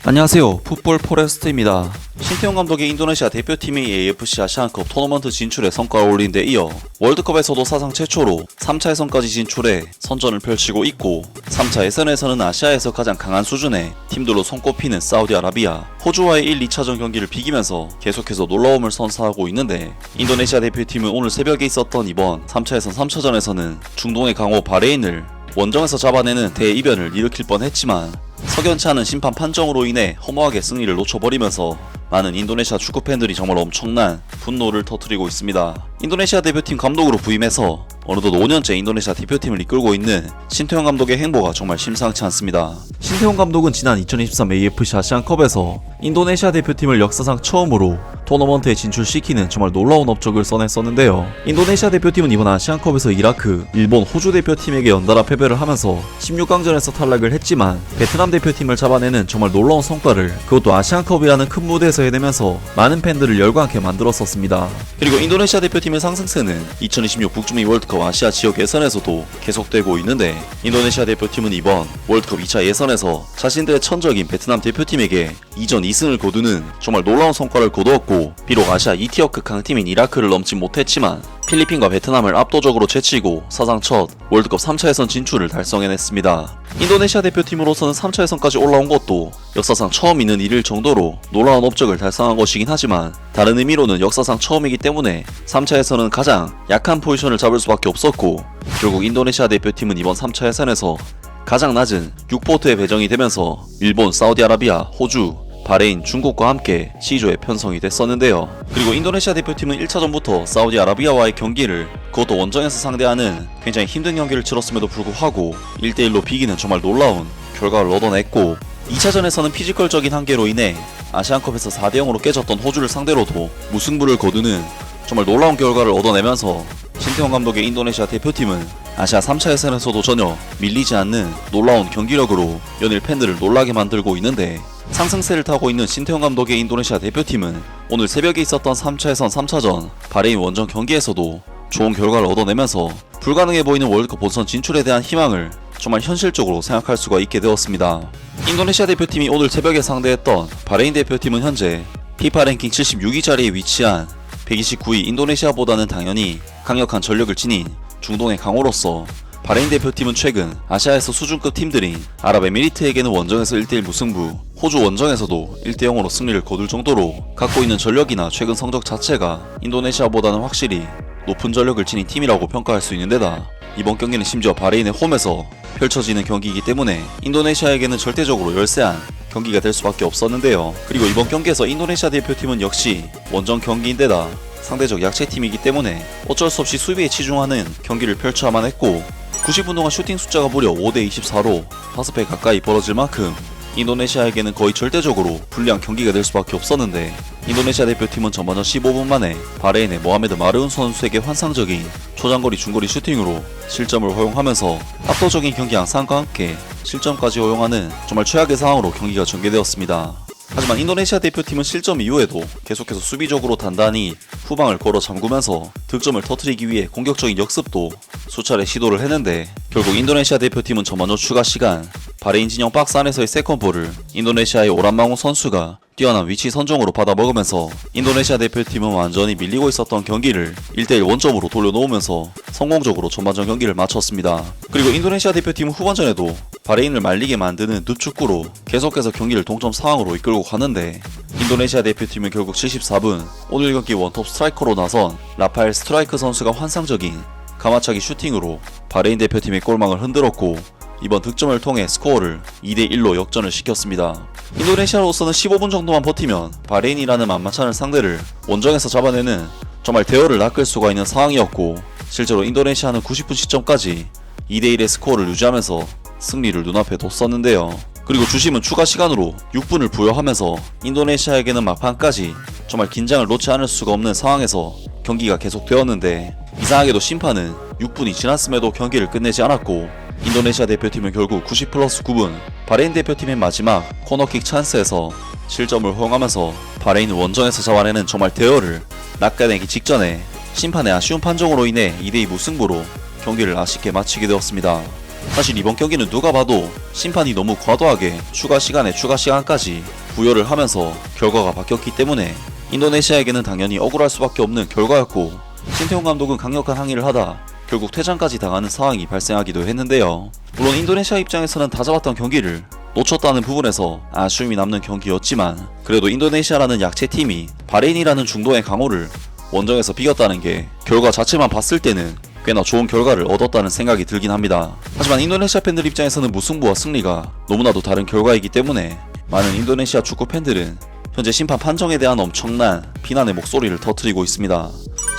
안녕하세요. 풋볼 포레스트입니다. 신태용 감독의 인도네시아 대표팀이 AFC 아시안컵 토너먼트 진출에 성과를 올린 데 이어 월드컵에서도 사상 최초로 3차 예선까지 진출해 선전을 펼치고 있고, 3차 예선에서는 아시아에서 가장 강한 수준의 팀들로 손꼽히는 사우디아라비아, 호주와의 1, 2차전 경기를 비기면서 계속해서 놀라움을 선사하고 있는데, 인도네시아 대표팀은 오늘 새벽에 있었던 이번 3차 예선 3차전에서는 중동의 강호 바레인을 원정에서 잡아내는 대이변을 일으킬 뻔했지만 석연치 않은 심판 판정으로 인해 허무하게 승리를 놓쳐버리면서 많은 인도네시아 축구팬들이 정말 엄청난 분노를 터뜨리고 있습니다. 인도네시아 대표팀 감독으로 부임해서 어느덧 5년째 인도네시아 대표팀을 이끌고 있는 신태용 감독의 행보가 정말 심상치 않습니다. 신태용 감독은 지난 2023 AFC 아시안컵에서 인도네시아 대표팀을 역사상 처음으로 토너먼트에 진출시키는 정말 놀라운 업적을 써냈었는데요. 인도네시아 대표팀은 이번 아시안컵에서 이라크, 일본, 호주 대표팀에게 연달아 패배를 하면서 16강전에서 탈락을 했지만 베트남 대표팀을 잡아내는 정말 놀라운 성과를, 그것도 아시안컵이라는 큰 무대에서 해내면서 많은 팬들을 열광하게 만들었었습니다. 그리고 인도네시아 대표팀의 상승세는 2026 북중미 월드컵 아시아 지역 예선에서도 계속되고 있는데, 인도네시아 대표팀은 이번 월드컵 2차 예선에서 자신들의 천적인 베트남 대표팀에게 2전 2승을 거두는 정말 놀라운 성과를 거두었고, 비록 아시아 2티어급 강팀인 이라크를 넘지 못했지만 필리핀과 베트남을 압도적으로 제치고 사상 첫 월드컵 3차 예선 진출을 달성해냈습니다. 인도네시아 대표팀으로서는 3차 예선까지 올라온 것도 역사상 처음 있는 일일 정도로 놀라운 업적을 달성한 것이긴 하지만, 다른 의미로는 역사상 처음이기 때문에 3차 예선은 가장 약한 포지션을 잡을 수밖에 없었고, 결국 인도네시아 대표팀은 이번 3차 예선에서 가장 낮은 6포트에 배정이 되면서 일본, 사우디아라비아, 호주, 바레인, 중국과 함께 C조에 편성이 됐었는데요. 그리고 인도네시아 대표팀은 1차전부터 사우디아라비아와의 경기를, 그것도 원정에서 상대하는 굉장히 힘든 경기를 치렀음에도 불구하고 1대1로 비기는 정말 놀라운 결과를 얻어냈고, 2차전에서는 피지컬적인 한계로 인해 아시안컵에서 4대0으로 깨졌던 호주를 상대로도 무승부를 거두는 정말 놀라운 결과를 얻어내면서 신태용 감독의 인도네시아 대표팀은 아시아 3차 예선에서도 전혀 밀리지 않는 놀라운 경기력으로 연일 팬들을 놀라게 만들고 있는데, 상승세를 타고 있는 신태용 감독의 인도네시아 대표팀은 오늘 새벽에 있었던 3차 예선 3차전 바레인 원정 경기에서도 좋은 결과를 얻어내면서 불가능해 보이는 월드컵 본선 진출에 대한 희망을 정말 현실적으로 생각할 수가 있게 되었습니다. 인도네시아 대표팀이 오늘 새벽에 상대했던 바레인 대표팀은 현재 피파 랭킹 76위 자리에 위치한 129위 인도네시아보다는 당연히 강력한 전력을 지닌 중동의 강호로서, 바레인 대표팀은 최근 아시아에서 수준급 팀들인 아랍에미리트에게는 원정에서 1대1 무승부, 호주 원정에서도 1대0으로 승리를 거둘 정도로 갖고 있는 전력이나 최근 성적 자체가 인도네시아보다는 확실히 높은 전력을 지닌 팀이라고 평가할 수 있는 데다, 이번 경기는 심지어 바레인의 홈에서 펼쳐지는 경기이기 때문에 인도네시아에게는 절대적으로 열세한 경기가 될 수밖에 없었는데요. 그리고 이번 경기에서 인도네시아 대표팀은 역시 원정 경기인데다 상대적 약체팀이기 때문에 어쩔 수 없이 수비에 치중하는 경기를 펼쳐야만 했고, 90분 동안 슈팅 숫자가 무려 5대24로 5배 가까이 벌어질 만큼 인도네시아에게는 거의 절대적으로 불리한 경기가 될 수밖에 없었는데, 인도네시아 대표팀은 전반전 15분 만에 바레인의 모하메드 마르운 선수에게 환상적인 초장거리 중거리 슈팅으로 실점을 허용하면서 압도적인 경기 양상과 함께 실점까지 허용하는 정말 최악의 상황으로 경기가 전개되었습니다. 하지만 인도네시아 대표팀은 실점 이후에도 계속해서 수비적으로 단단히 후방을 걸어 잠그면서 득점을 터뜨리기 위해 공격적인 역습도 수차례 시도를 했는데, 결국 인도네시아 대표팀은 전반전 추가 시간 바레인 진영 박스 안에서의 세컨볼을 인도네시아의 오란망우 선수가 뛰어난 위치 선정으로 받아먹으면서 인도네시아 대표팀은 완전히 밀리고 있었던 경기를 1대1 원점으로 돌려놓으면서 성공적으로 전반전 경기를 마쳤습니다. 그리고 인도네시아 대표팀은 후반전에도 바레인을 말리게 만드는 늪축구로 계속해서 경기를 동점 상황으로 이끌고 가는데, 인도네시아 대표팀은 결국 74분 오늘 경기 원톱 스트라이커로 나선 라파엘 스트라이크 선수가 환상적인 가마차기 슈팅으로 바레인 대표팀의 골망을 흔들었고, 이번 득점을 통해 스코어를 2대1로 역전을 시켰습니다. 인도네시아로서는 15분 정도만 버티면 바레인이라는 만만찮은 상대를 원정에서 잡아내는 정말 대열을 낚을 수가 있는 상황이었고, 실제로 인도네시아는 90분 시점까지 2대1의 스코어를 유지하면서 승리를 눈앞에 뒀었는데요. 그리고 주심은 추가 시간으로 6분을 부여하면서 인도네시아에게는 막판까지 정말 긴장을 놓지 않을 수가 없는 상황에서 경기가 계속되었는데, 이상하게도 심판은 6분이 지났음에도 경기를 끝내지 않았고, 인도네시아 대표팀은 결국 90+9분 바레인 대표팀의 마지막 코너킥 찬스에서 실점을 허용하면서 바레인을 원정에서 잡아내는 정말 대열을 낚아내기 직전에 심판의 아쉬운 판정으로 인해 2대2 무승부로 경기를 아쉽게 마치게 되었습니다. 사실 이번 경기는 누가 봐도 심판이 너무 과도하게 추가 시간에 추가 시간까지 부여를 하면서 결과가 바뀌었기 때문에 인도네시아에게는 당연히 억울할 수밖에 없는 결과였고, 신태용 감독은 강력한 항의를 하다 결국 퇴장까지 당하는 상황이 발생하기도 했는데요. 물론 인도네시아 입장에서는 다 잡았던 경기를 놓쳤다는 부분에서 아쉬움이 남는 경기였지만, 그래도 인도네시아라는 약체팀이 바레인이라는 중도의 강호를 원정에서 비겼다는 게 결과 자체만 봤을 때는 꽤나 좋은 결과를 얻었다는 생각이 들긴 합니다. 하지만 인도네시아 팬들 입장에서는 무승부와 승리가 너무나도 다른 결과이기 때문에 많은 인도네시아 축구 팬들은 현재 심판 판정에 대한 엄청난 비난의 목소리를 터뜨리고 있습니다.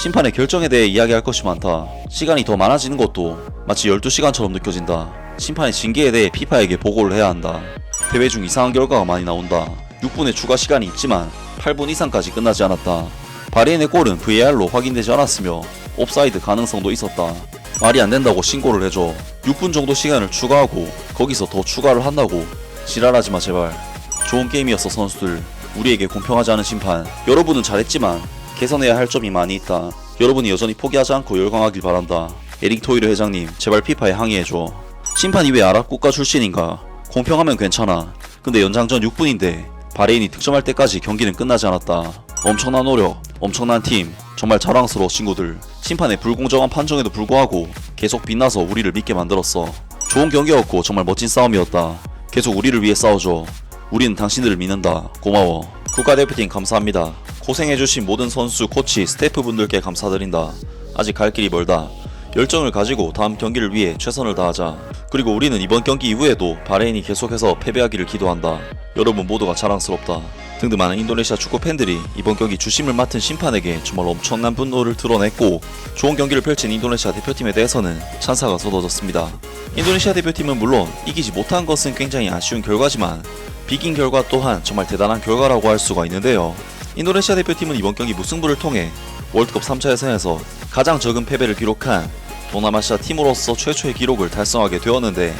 심판의 결정에 대해 이야기할 것이 많다. 시간이 더 많아지는 것도 마치 12시간처럼 느껴진다. 심판의 징계에 대해 피파에게 보고를 해야 한다. 대회 중 이상한 결과가 많이 나온다. 6분의 추가 시간이 있지만 8분 이상까지 끝나지 않았다. 바레인의 골은 VAR로 확인되지 않았으며 옵사이드 가능성도 있었다. 말이 안 된다고 신고를 해줘. 6분 정도 시간을 추가하고 거기서 더 추가를 한다고 지랄하지마 제발. 좋은 게임이었어 선수들. 우리에게 공평하지 않은 심판. 여러분은 잘했지만 개선해야 할 점이 많이 있다. 여러분이 여전히 포기하지 않고 열광하길 바란다. 에릭 토이르 회장님 제발 피파에 항의해줘. 심판이 왜 아랍 국가 출신인가? 공평하면 괜찮아. 근데 연장전 6분인데 바레인이 득점할 때까지 경기는 끝나지 않았다. 엄청난 노력, 엄청난 팀, 정말 자랑스러워 친구들. 심판의 불공정한 판정에도 불구하고 계속 빛나서 우리를 믿게 만들었어. 좋은 경기였고 정말 멋진 싸움이었다. 계속 우리를 위해 싸워줘. 우리는 당신들을 믿는다. 고마워. 국가대표팀 감사합니다. 고생해주신 모든 선수, 코치, 스태프분들께 감사드린다. 아직 갈 길이 멀다. 열정을 가지고 다음 경기를 위해 최선을 다하자. 그리고 우리는 이번 경기 이후에도 바레인이 계속해서 패배하기를 기도한다. 여러분 모두가 자랑스럽다. 등등 많은 인도네시아 축구 팬들이 이번 경기 주심을 맡은 심판에게 정말 엄청난 분노를 드러냈고, 좋은 경기를 펼친 인도네시아 대표팀에 대해서는 찬사가 쏟아졌습니다. 인도네시아 대표팀은 물론 이기지 못한 것은 굉장히 아쉬운 결과지만 비긴 결과 또한 정말 대단한 결과라고 할 수가 있는데요. 인도네시아 대표팀은 이번 경기 무승부를 통해 월드컵 3차 예선에서 가장 적은 패배를 기록한 동남아시아 팀으로서 최초의 기록을 달성하게 되었는데,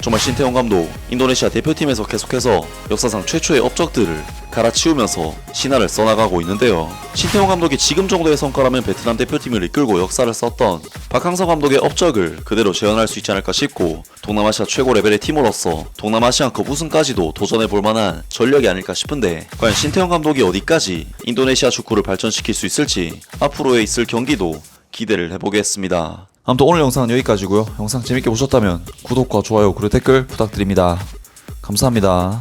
정말 신태용 감독, 인도네시아 대표팀에서 계속해서 역사상 최초의 업적들을 갈아치우면서 신화를 써나가고 있는데요. 신태용 감독이 지금 정도의 성과라면 베트남 대표팀을 이끌고 역사를 썼던 박항서 감독의 업적을 그대로 재현할 수 있지 않을까 싶고, 동남아시아 최고 레벨의 팀으로서 동남아시안컵 우승까지도 도전해볼 만한 전력이 아닐까 싶은데, 과연 신태용 감독이 어디까지 인도네시아 축구를 발전시킬 수 있을지 앞으로에 있을 경기도 기대를 해보겠습니다. 아무튼 오늘 영상은 여기까지고요. 영상 재밌게 보셨다면 구독과 좋아요 그리고 댓글 부탁드립니다. 감사합니다.